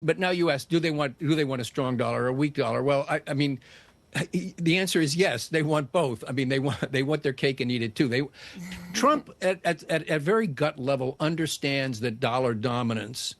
But now you ask, do they want a strong dollar or a weak dollar? Well, I mean, the answer is yes. They want both. I mean, they want their cake and eat it too. Trump at very gut level understands that dollar dominance,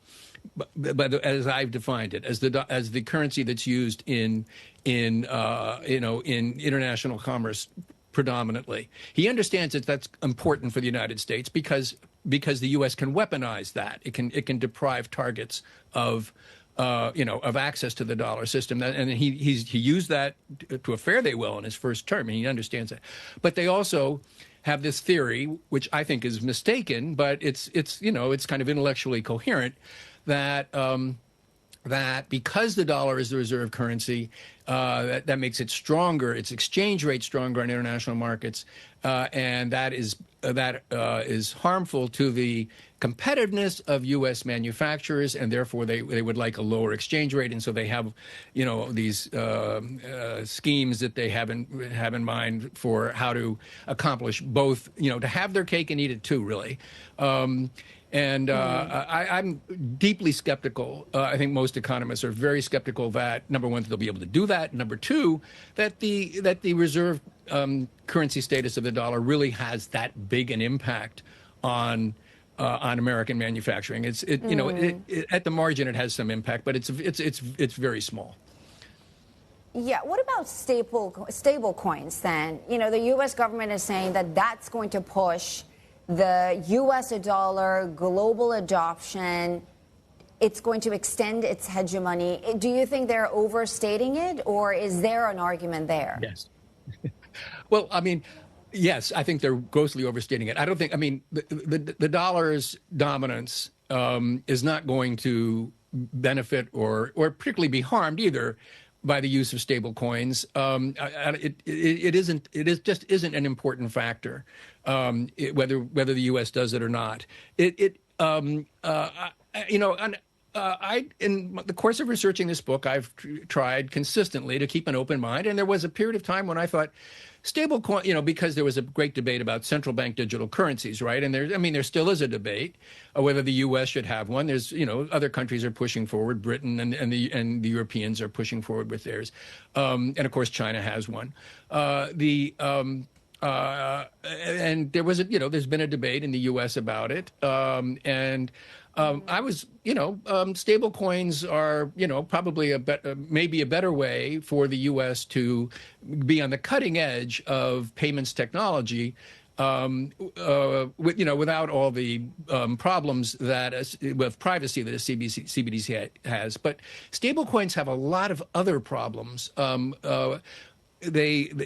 but as I've defined it, as the currency that's used in international commerce predominantly. He understands that that's important for the United States because the U.S. can weaponize that. It can deprive targets of access to the dollar system. And he used that to a fairly well in his first term, and he understands that. But they also have this theory, which I think is mistaken, but it's kind of intellectually coherent, that because the dollar is the reserve currency, that makes it stronger, its exchange rate stronger in international markets, and that is harmful to the competitiveness of U.S. manufacturers, and therefore they would like a lower exchange rate, and so they have, these schemes that they have in mind for how to accomplish both, to have their cake and eat it too, really. I'm deeply skeptical. I think most economists are very skeptical that, number one, they'll be able to do that. Number two, that the reserve currency status of the dollar really has that big an impact on American manufacturing. At the margin, it has some impact, but it's very small. Yeah. What about stable coins then? The U.S. government is saying that that's going to push the U.S. dollar global adoption. It's going to extend its hegemony. Do you think they're overstating it, or is there an argument there? Yes. Well, I mean, yes, I think they're grossly overstating it. I don't think, I mean, the dollar's dominance is not going to benefit or particularly be harmed either by the use of stable coins. It just isn't an important factor, whether the U.S. does it or not. In the course of researching this book, I've tried consistently to keep an open mind, and there was a period of time when I thought stablecoin, because there was a great debate about central bank digital currencies, right? And there still is a debate whether the U.S. should have one. There's, other countries are pushing forward. Britain and the Europeans are pushing forward with theirs, and of course China has one. And there was there's been a debate in the U.S. about it, stable coins are, probably maybe a better way for the U.S. to be on the cutting edge of payments technology, without all the problems with privacy that a CBDC has. But stable coins have a lot of other problems. They're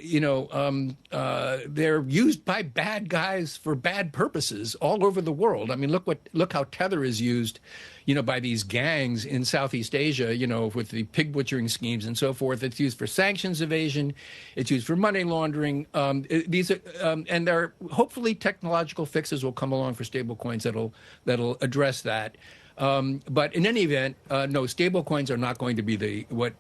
used by bad guys for bad purposes all over the world. I mean, look how Tether is used, by these gangs in Southeast Asia, with the pig butchering schemes and so forth. It's used for sanctions evasion. It's used for money laundering. And there are hopefully technological fixes will come along for stable coins that'll address that. But in any event, no, stable coins are not going to be what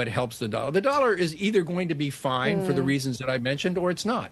helps the dollar. The dollar is either going to be fine for the reasons that I mentioned, or it's not.